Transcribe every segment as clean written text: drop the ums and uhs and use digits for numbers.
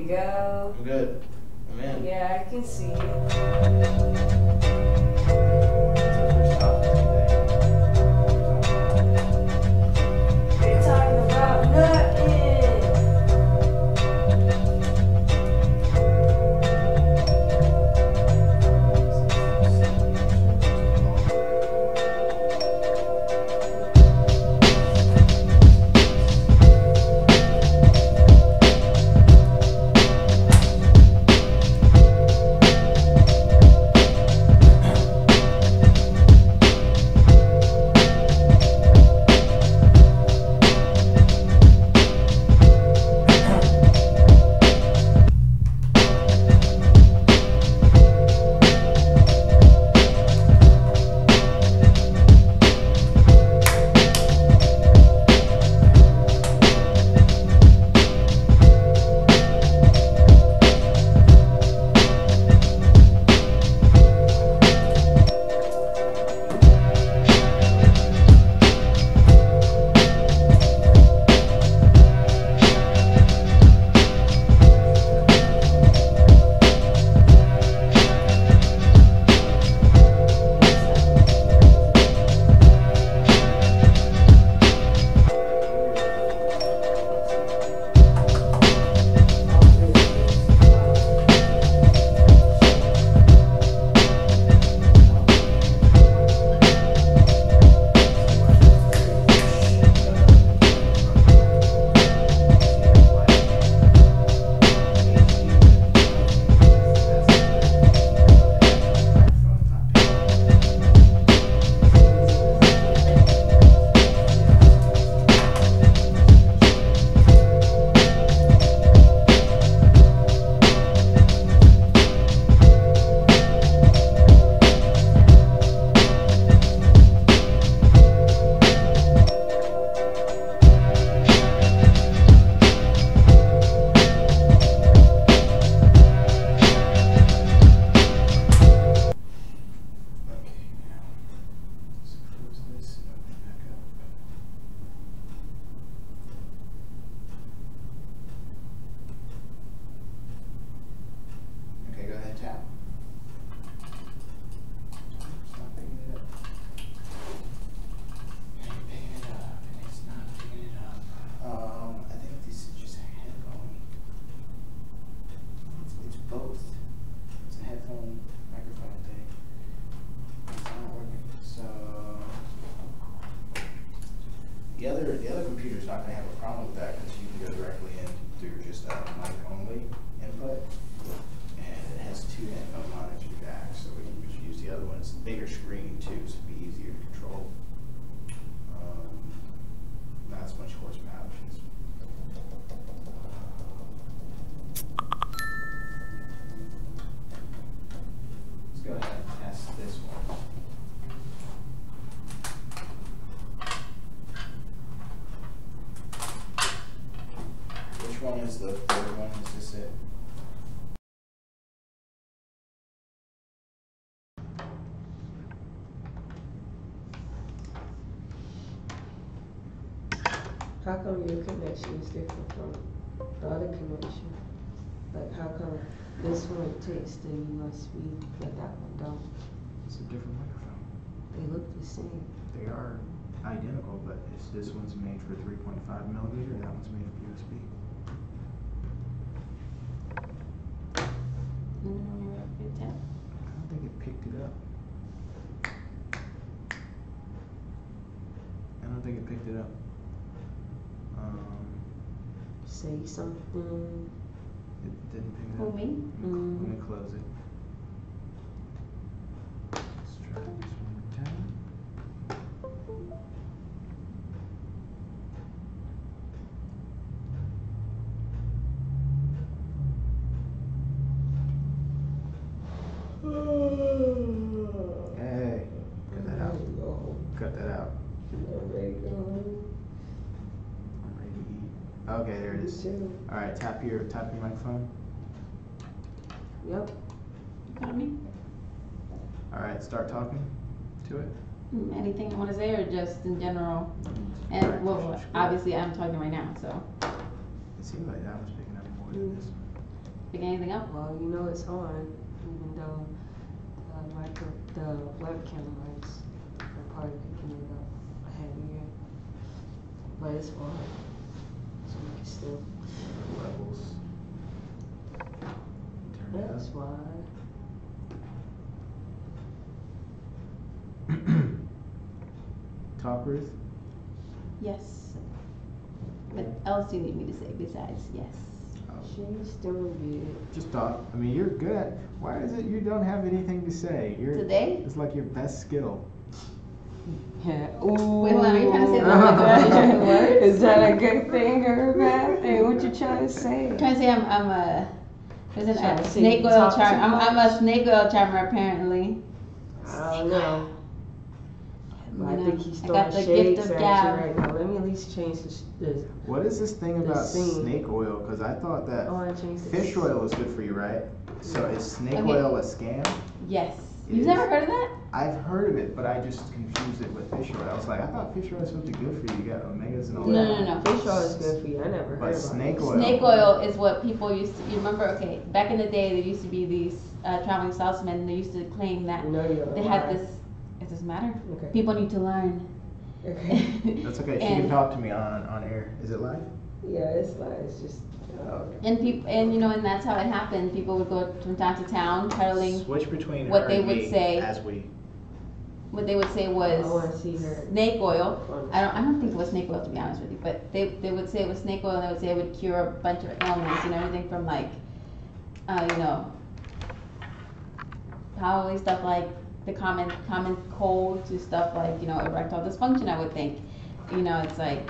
you go. I'm good. I'm in. Yeah, I can see you. You're talking about nothing. The other computer's not going to have a problem with that because you can go directly in through just a mic only input, and it has 2 headphone monitor jacks, so we can just use the other one. It's a bigger screen too, so it'd be easier to control. Not as much horsepower. Let's go ahead and test this one. Which one is the third one? Is this it? How come your connection is different from the other connection? Like, how come this one takes the USB, but that one don't? It's a different microphone. They look the same. They are identical, but this one's made for 3.5 millimeter, that one's made for USB. I don't think it picked it up. I don't think it picked it up. Say something. It didn't pick it Who, up. me? Let me close it. Let's try this one more time. Hey, cut that out. Cut that out. I'm ready to go home. I'm ready to eat. Okay, there it is. All right, tap your microphone. Yep. You got me? All right, start talking to it. Anything you want to say, or just in general? Alright, And well, obviously I'm talking right now, so. It seemed like that was picking up more than this. picking anything up? Well, you know it's on, even though the webcam lights are probably picking it up heavier. But it's on, so you can still. Levels. Turn it That's up. why. Talk, Ruth? Yes. What else do you need me to say besides yes? She's doing good. Just talk. I mean, you're good at. Why is it you don't have anything to say? Today? It's like your best skill. Yeah. Wait, hold on, are you trying to say that like a Is that a good thing or a bad thing? What you trying to say? I'm trying to say I'm a Trying to say snake you oil talk charmer. too I'm a snake oil charmer apparently. I don't know. But I You know, think he's I throwing got the shades gift of at gab. you right now. Let me at least change this. What is this thing The about scene. snake oil? Because I thought that Oh, I changed fish oil is good for you, right? So is snake Okay. oil a scam? Yes. It You've is. never heard of that? I've heard of it, but I just confused it with fish oil. I was like, I thought fish oil was supposed to be good for you. You got omegas and all No, that. no, no. Fish oil is good for you. I never heard But about snake it. oil. Snake oil is what people used to. You remember? Okay, back in the day, there used to be these traveling salesmen. And they used to claim that No, you're they had lying. this. It doesn't matter. Okay. People need to learn. Okay. That's okay. She And- can talk to me on air. Is it live? Yeah, it's like it's just. Oh, okay. And people, and you know, and that's how it happened. People would go from town to town peddling. Switch between what her they and would me say. as we. What they would say I want was to see her. snake oil. I don't think it was snake oil, to be honest with you. But they would say it was snake oil, and they would say it would cure a bunch of ailments. You know, everything from like, you know, probably stuff like the common cold to stuff like, you know, erectile dysfunction. I would think. You know, it's like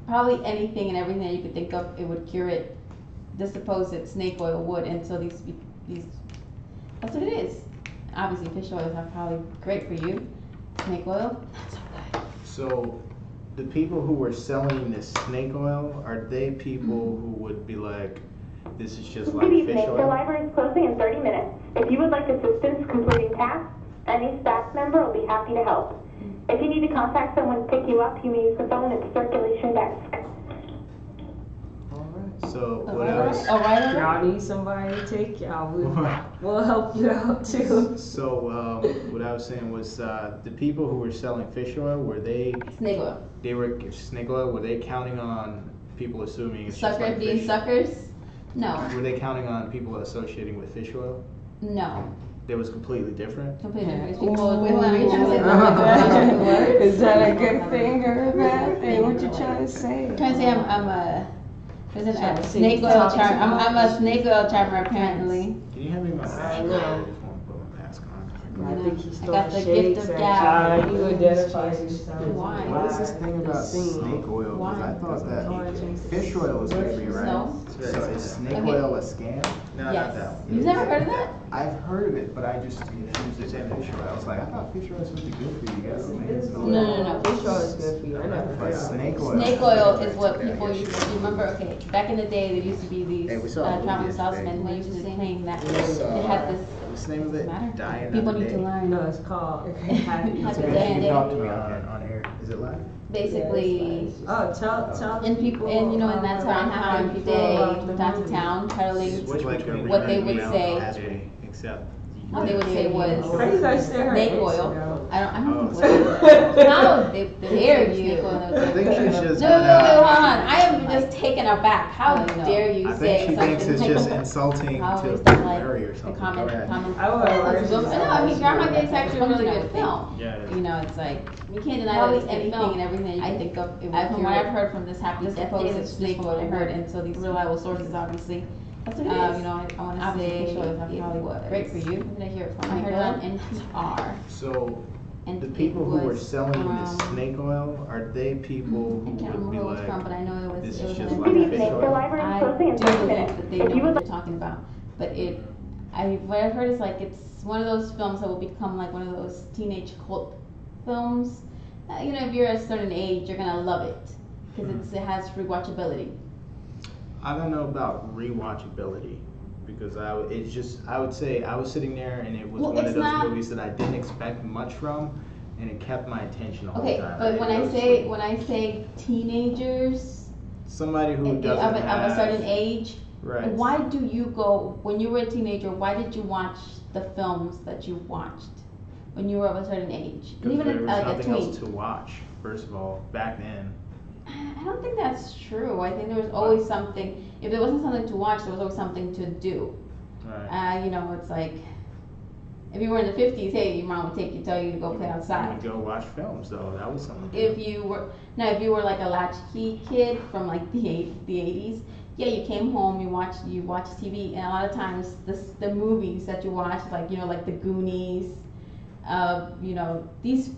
probably anything and everything that you could think of, it would cure it. The supposed snake oil would, and so these that's what it is. Obviously, fish oils are probably great for you. Snake oil, not so good. So, the people who were selling this snake oil, are they people who would be like, this is just like Good fish evening. The oil? library is closing in 30 minutes. If you would like assistance completing tasks, any staff member will be happy to help. If you need to contact someone to pick you up, you may use the phone at the circulation desk. Alright. So, A what writer? else? A writer? Y'all need somebody to take y'all. We'll help you out too. So, what I was saying was, the people who were selling fish oil, were they Snake oil. were snake oil, were they counting on people assuming it's just Suckers like being fish? suckers? No. Were they counting on people associating with fish oil? No. That was completely different? Completely Yeah. different. People, wait, hold on, are you trying to say Ooh. something? Is that a good thing or a bad thing? What you trying to say? I'm trying to say I'm a. Is it Trying a to say snake you oil talk charmer? too I'm much. a snake oil charmer apparently. Can you hand me my mask? I I know. just want to put my mask on. I think he's I got throwing the gift shades of at gab. you. You identify yourself. Why? What is this thing The about scene. snake oil? Because I thought Why? that fish oil was good for you, right? No. So is snake Okay. oil a scam? No, Yes. not that one. You've never heard of that? I've heard of it, but I just confused it with fish oil. I was like, I thought fish oil was supposed to be good for you. You got omegas and all No, that. no. Fish oil is good for you. I never heard But of it. snake oil. Snake oil is what people used to remember. Okay, back in the day, there used to be these Hey, we saw a movie traveling yesterday. salesmen who used to claim that We saw, they had this. What's the name of it? Matter? Die People Another need to Day. learn. No, it's called Happy Happy Okay, Day. Day. you can talk to me on air. Is it live? Basically, Oh, tell. and people, and you know, and that's how it happened. People about from the town to movie. town peddling. Switch between What they would remake say- as we accept. What they would say was How you guys say her snake name, oil. Sarah? I don't Oh. know. How they dare you? Snake oil. I think she's just. No, hold on. I am just taken aback. How No. dare you I say think she thinks something? it's just insulting How to is that like Larry or the something. common, Go ahead. common? I would have No, I mean, Groundhog Day is actually a really good film. Yeah, it is. You know, it's like you can't deny Probably that it's anything film. and everything that you can think of. it would From cure what it. I've heard from this happy supposed snake oil, I heard, and so these reliable sources, obviously. That's what it is. You know, I want to say fish oil is probably great for you. Where did I hear it from? I heard it on NPR. So, And the people who were was selling this from- snake oil, are they people I who can't would be remember who it was from, like, but I know it was. this it is was just an like Good fish evening. The oil? library I is closing in do 30 believe minutes. that they If know you what would they're talking about, but what I've heard is like it's one of those films that will become like one of those teenage cult films. You know, if you're a certain age, you're gonna love it because it has rewatchability. I don't know about rewatchability because I would say I was sitting there and it was Well, one of it's those not- movies that I didn't expect much from, and it kept my attention the whole Okay, time. but when didn't go to sleep. I say teenagers Somebody who of doesn't a have certain age, Right. Why do you go, when you were a teenager, why did you watch the films that you watched when you were of a certain age? And Because even there was like a nothing else tween. to watch. First of all, back then. I don't think that's true. I think there was always something, if there wasn't something to watch, there was always something to do. Right. You know, it's like, if you were in the 50s, hey, your mom would tell you to go play You outside. would go watch films, though. That was something. If you were like a latchkey kid from like the 80s, yeah, you came home, you watched TV, and a lot of times the movies that you watch, like, you know, like the Goonies, you know, these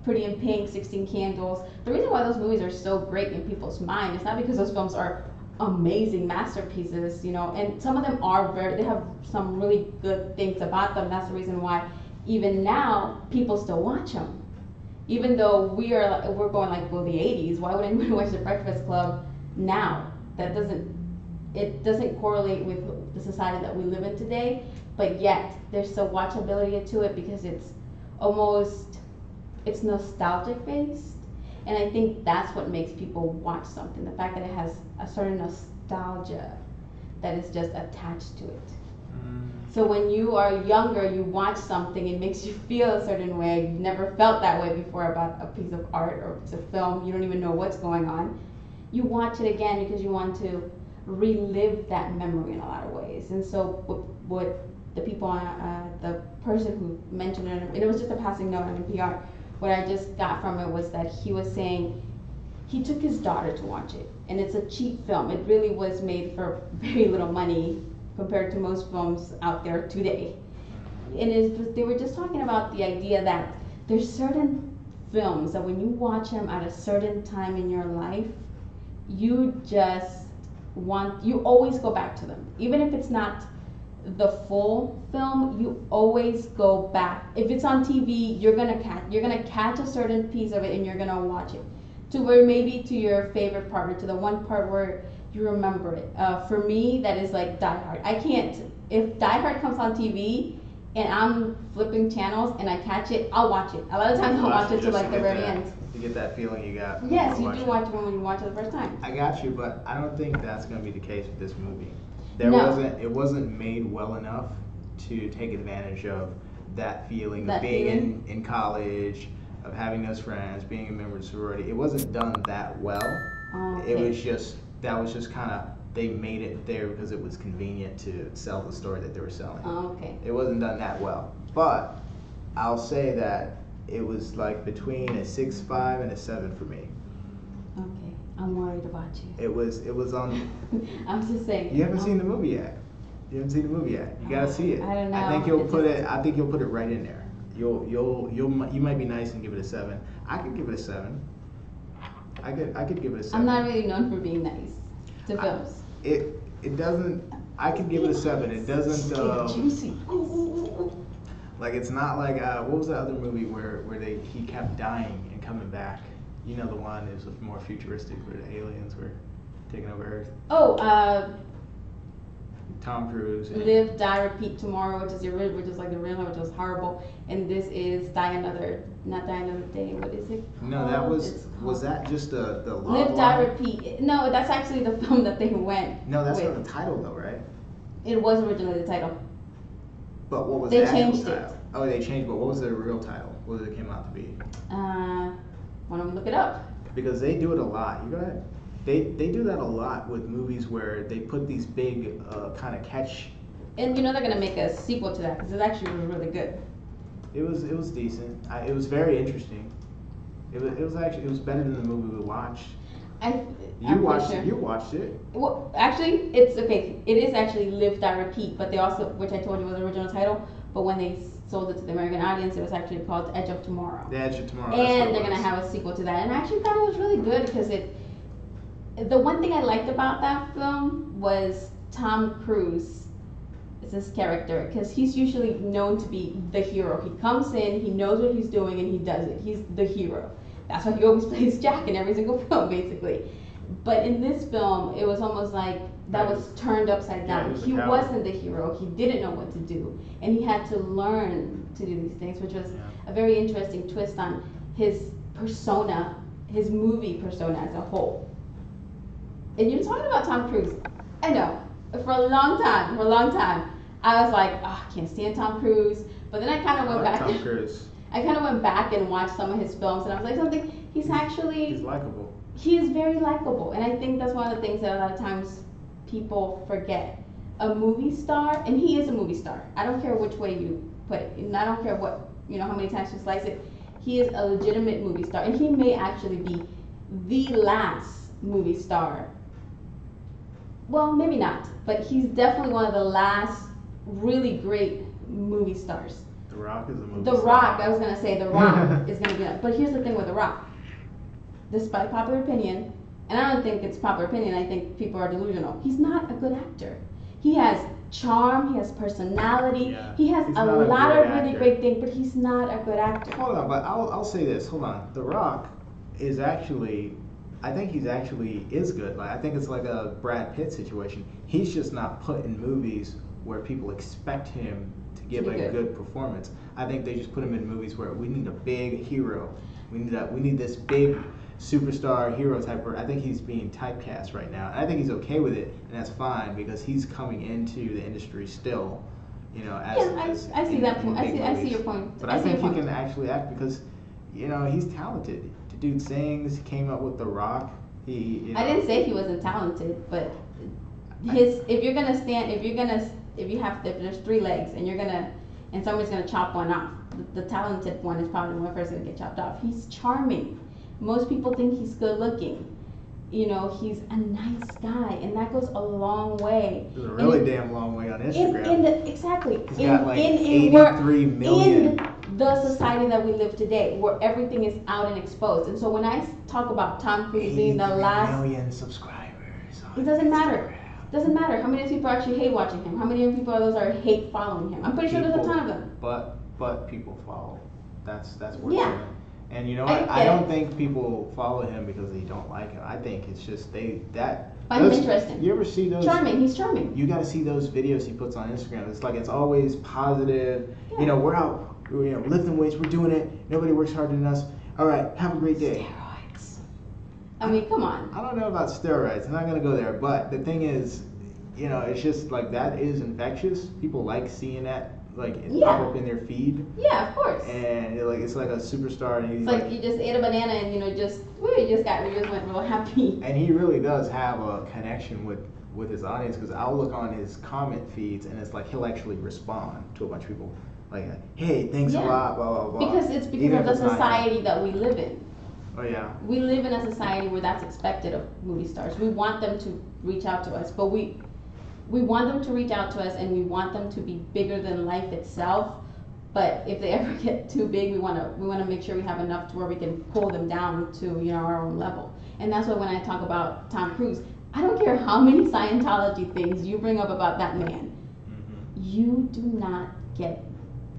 Pretty in Pink, 16 Candles. The reason why those movies are so great in people's mind is not because those films are amazing masterpieces, you know, and some of them they have some really good things about them. That's the reason why even now people still watch them. Even though we're going like, well, the 80s, why would anyone watch The Breakfast Club now? It doesn't correlate with the society that we live in today, but yet there's still watchability to it because it's nostalgic based. And I think that's what makes people watch something. The fact that it has a certain nostalgia that is just attached to it. So when you are younger, you watch something, it makes you feel a certain way. You've never felt that way before about a piece of art or a piece of film. You don't even know what's going on. You watch it again because you want to relive that memory in a lot of ways. And so what the people, the person who mentioned it, and it was just a passing note on NPR, what I just got from it was that he was saying he took his daughter to watch it, and it's a cheap film. It really was made for very little money compared to most films out there today. And they were just talking about the idea that there's certain films that when you watch them at a certain time in your life, you always go back to them. Even if it's not the full film, you always go back. If it's on TV, you're gonna catch a certain piece of it and you're gonna watch it to where maybe to your favorite part or to the one part where you remember it. For me, that is like Die Hard. I can't, if Die Hard comes on TV and I'm flipping channels and I catch it, I'll watch it. A lot of times I'll watch it to like the very end. You get that feeling you got. Yes, you do watch it when you watch it the first time. I got you, but I don't think that's gonna be the case with this movie. No. It wasn't made well enough to take advantage of that feeling That of being feeling? in college, of having those friends, being a member of the sorority. It wasn't done that well. Okay. It was just kind of, they made it there because it was convenient to sell the story that they were selling. Okay. It wasn't done that well. But I'll say that it was like between a 6.5 and a 7 for me. Okay. I'm worried about you. It was on. I'm just saying. You haven't seen the movie yet. You gotta see it. I don't know. I think you'll put it right in there. You might be nice and give it a 7. I could give it a 7. I could give it a 7. I'm not really known for being nice to films. It doesn't. I could give it a 7. It doesn't. Juicy. Like, it's not like what was the other movie where he kept dying and coming back? You know, the one is more futuristic where the aliens were taking over Earth. Oh, Tom Cruise. Live, Die, Repeat Tomorrow, which is like the real one, which was horrible. And this is not Die Another Day. What is it called? No, that was that just the log Live, Die, line? Repeat. No, that's actually the film that they went. No, that's with. not the title though, right? It was originally the title. But what was They the actual changed it. title? Oh, they changed. But what was the real title? What did it came out to be? Why don't we look it up? Because they do it a lot. You go ahead. They do that a lot with movies where they put these big kind of catch. And you know they're gonna make a sequel to that because it actually was really good. It was decent. It was very interesting. It was better than the movie we watched. You watched it. Well, actually, it's okay. It is actually Live, Die, Repeat, but they also, which I told you was the original title, but when they sold it to the American audience, it was actually called Edge of Tomorrow. The Edge of Tomorrow. And they're gonna have a sequel to that. And I actually thought it was really good because the one thing I liked about that film was Tom Cruise is his character, because he's usually known to be the hero. He comes in, he knows what he's doing, and he does it. He's the hero. That's why he always plays Jack in every single film, basically. But in this film, it was almost like that was turned upside down. He wasn't the hero. He didn't know what to do. And he had to learn to do these things, which was a very interesting twist on his persona, his movie persona as a whole. And you're talking about Tom Cruise. I know. For a long time. I was like, oh, I can't stand Tom Cruise. But then I kind of went back. Tom Cruise. I kind of went back and watched some of his films, and I was like, he's actually. He's likable. He is very likable, and I think that's one of the things that a lot of times people forget. A movie star, and he is a movie star. I don't care which way you put it, and I don't care what how many times you slice it. He is a legitimate movie star, and he may actually be the last movie star. Well, maybe not, but he's definitely one of the last really great movie stars. The Rock is a movie The star. Rock, I was gonna say The Rock is gonna be that. But here's the thing with The Rock. Despite popular opinion, and I don't think it's popular opinion, I think people are delusional. He's not a good actor. He has charm, he has personality, Yeah, he has he's a not a lot great of really actor. great things, but he's not a good actor. Hold on, but I'll say this. Hold on. The Rock is actually, I think he's actually is good. Like I think it's like a Brad Pitt situation. He's just not put in movies where people expect him to give a good performance. I think they just put him in movies where we need a big hero. We need this big superstar hero type. I think he's being typecast right now, and I think he's okay with it, and that's fine because he's coming into the industry still. I see that point. I see your point. But I think he can actually act because, he's talented. The dude sings. He came up with The Rock. I didn't say he wasn't talented, but if there's 3 legs and somebody's gonna chop one off, the talented one is probably the one first gonna get chopped off. He's charming. Most people think he's good looking. He's a nice guy, and that goes a long way. It's a really damn long way on Instagram. Exactly. He's got like 83 million. In the society that we live today, where everything is out and exposed. And so when I talk about Tom Cruise being the last 83 million subscribers. It doesn't matter. Doesn't matter how many of these people actually hate watching him. How many of people are those are hate following him? I'm pretty sure there's a ton of them. But people follow. That's worth Yeah. doing. And you know what? I don't think people follow him because they don't like him. I think it's just find him interesting. You ever see those? Charming. He's charming. You got to see those videos he puts on Instagram. It's like it's always positive. Yeah. We're out. Lifting weights. We're doing it. Nobody works harder than us. All right. Have a great day. Steroids. I mean, come on. I don't know about steroids. I'm not gonna go there. But the thing is, it's just like that is infectious. People like seeing that. Like pop up in their feed. Yeah, of course. And it's like a superstar, and he's it's like you just ate a banana and you just went real happy. And he really does have a connection with his audience because I'll look on his comment feeds and it's like he'll actually respond to a bunch of people like, hey, thanks a lot, blah blah blah. Because it's because of the society that we live in. Oh yeah. We live in a society where that's expected of movie stars. We want them to reach out to us, but we want them to reach out to us and we want them to be bigger than life itself. But if they ever get too big, we want to make sure we have enough to where we can pull them down to our own level. And that's why when I talk about Tom Cruise, I don't care how many Scientology things you bring up about that man. Mm-hmm. You do not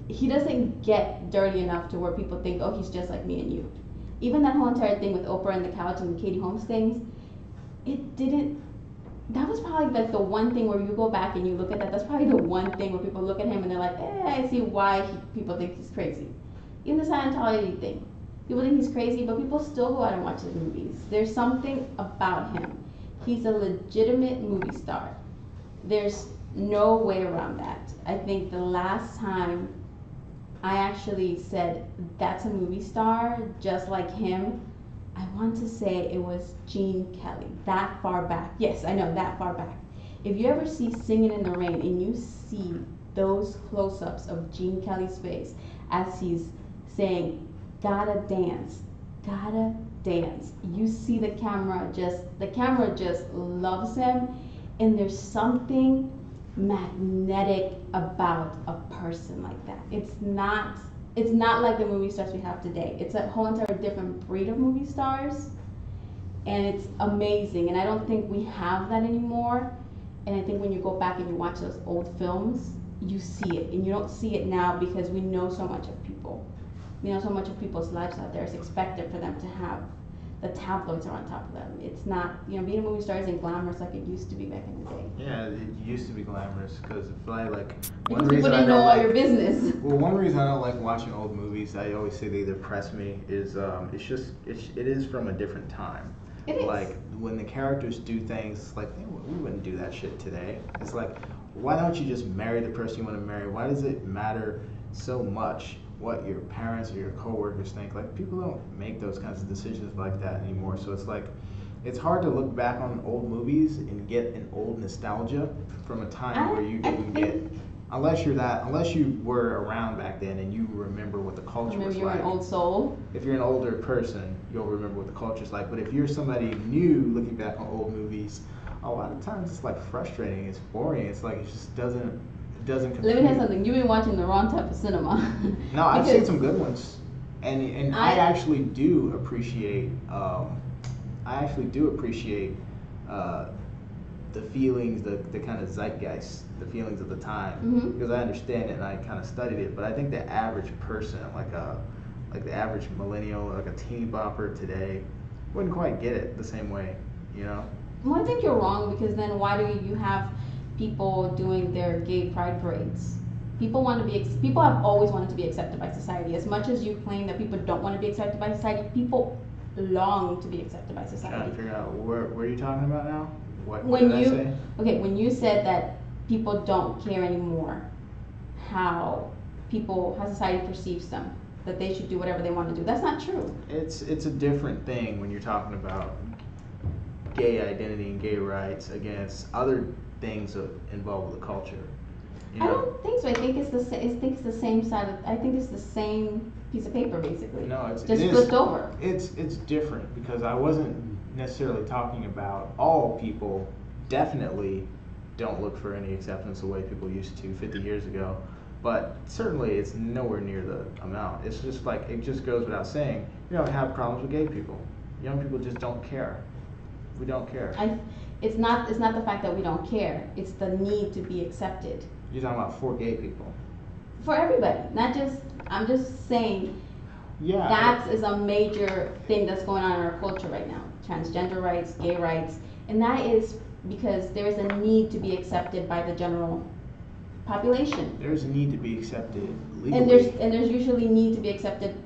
he doesn't get dirty enough to where people think, oh, he's just like me and you. Even that whole entire thing with Oprah and the couch and the Katie Holmes things, that was probably like the one thing where you go back and you look at that's probably the one thing where people look at him and they're like, I see why people think he's crazy. Even the Scientology thing. People think he's crazy, but people still go out and watch his movies. There's something about him. He's a legitimate movie star. There's no way around that. I think the last time I actually said, that's a movie star, just like him, I want to say it was Gene Kelly, that far back. Yes, I know, that far back. If you ever see Singing in the Rain and you see those close-ups of Gene Kelly's face as he's saying, gotta dance, you see the camera just loves him, and there's something magnetic about a person like that. It's not like the movie stars we have today. It's a whole entire different breed of movie stars, and it's amazing. And I don't think we have that anymore. And I think when you go back and you watch those old films, you see it, and you don't see it now because we know so much of people. We know so much of people's lives out there. It's expected for them to have the tabloids are on top of them. It's not, being a movie star isn't glamorous like it used to be back in the day. Yeah, it used to be glamorous because one because reason people I didn't don't know all like your business. Well, one reason I don't like watching old movies, I always say they depress me, is it is from a different time. It is. Like when the characters do things like we wouldn't do that shit today. It's like, why don't you just marry the person you want to marry? Why does it matter so much what your parents or your coworkers think? Like people don't make those kinds of decisions like that anymore. So it's like, it's hard to look back on old movies and get an old nostalgia from a time where you didn't get, unless you were around back then and you remember what the culture was like. You're an old soul. If you're an older person, you'll remember what the culture's like. But if you're somebody new looking back on old movies, a lot of times it's like frustrating, it's boring, it's like it just doesn't compute. Let me tell you something, you've been watching the wrong type of cinema. No, I've seen some good ones. And I actually do appreciate the feelings, the kind of zeitgeist, the feelings of the time, because I understand it and I kind of studied it. But I think the average person, like the average millennial, like a teeny bopper today, wouldn't quite get it the same way, you know? Well, I think you're wrong, because then why do you have people doing their gay pride parades? People have always wanted to be accepted by society. As much as you claim that people don't want to be accepted by society, people long to be accepted by society. Trying to figure out where are you talking about now? What did I say? Okay, when you said that people don't care anymore how society perceives them, that they should do whatever they want to do, that's not true. It's a different thing when you're talking about gay identity and gay rights against other things involved with the culture. You know? I don't think so. I think it's the same side of. I think it's the same piece of paper, basically. No, it's just flipped over. It's different, because I wasn't necessarily talking about all people. Definitely don't look for any acceptance the way people used to 50 years ago, but certainly it's nowhere near the amount. It's just like, it just goes without saying, you don't have problems with gay people. Young people just don't care. We don't care. It's not the fact that we don't care. It's the need to be accepted. You're talking about for gay people. For everybody, not just. I'm just saying. Yeah. That is a major thing that's going on in our culture right now. Transgender rights, gay rights, and that is because there is a need to be accepted by the general population. There's a need to be accepted legally. And there's usually need to be accepted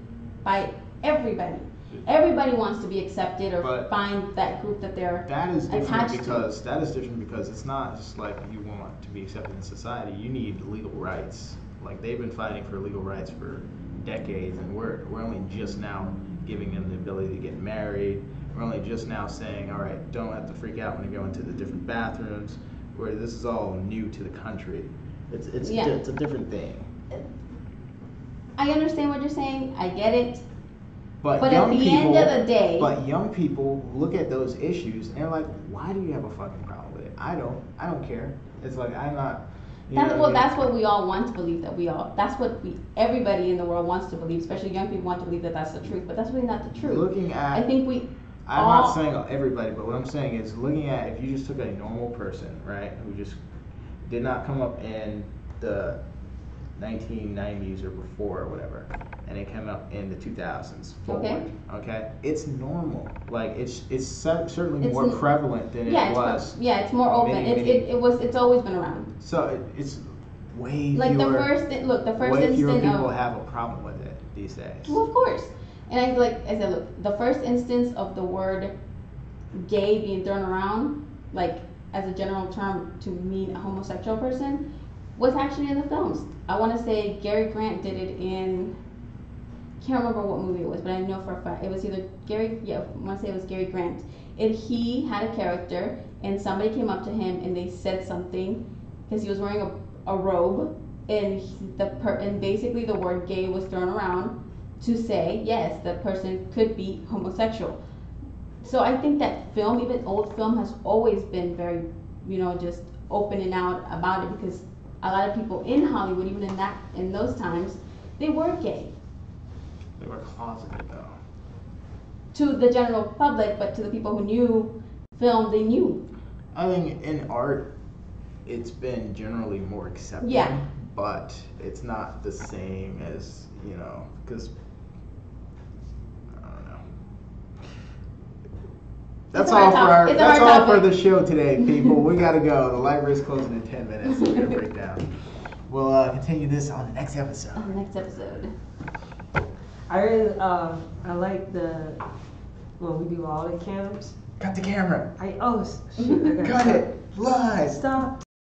by everybody. Everybody wants to be accepted or find that group that they're attached to. That is different because it's not just like you want to be accepted in society. You need legal rights. Like they've been fighting for legal rights for decades, and we're only just now giving them the ability to get married. We're only just now saying, all right, don't have to freak out when you go into the different bathrooms. Where this is all new to the country. It's a different thing. I understand what you're saying. I get it. But at the end of the day, but young people look at those issues and they're like, why do you have a fucking problem with it? I don't care. It's like, I'm not. That's what we all want to believe, everybody in the world wants to believe, especially young people want to believe that that's the truth, but that's really not the truth. I'm not saying everybody, but what I'm saying is looking at, if you just took a normal person, right, who just did not come up in the 1990s or before or whatever, and it came up in the 2000s forward, okay? It's normal. Like, it's certainly more prevalent than it was. It's more open. It's always been around. So it's way like fewer. The first way instant fewer people have a problem with it these days. Well, of course. And I said, look, the first instance of the word gay being thrown around, like as a general term to mean a homosexual person, was actually in the films. I want to say Gary Grant did it in, can't remember what movie it was, but I know for a fact it was either I want to say it was Gary Grant. And he had a character, and somebody came up to him and they said something because he was wearing a robe, and and basically the word gay was thrown around to say yes, the person could be homosexual. So I think that film, even old film, has always been very, just open and out about it, because a lot of people in Hollywood, even in those times, they were gay. They were closeted though. To the general public, but to the people who knew film, they knew. I think in art, it's been generally more accepted. Yeah. But it's not the same as, because I don't know. That's all for the show today, people. We gotta go. The library's closing in 10 minutes. So we're gonna break down. We'll continue this on the next episode. I really I like when we do all the camps, Cut the camera. Shit, I gotta Cut it. Live. stop.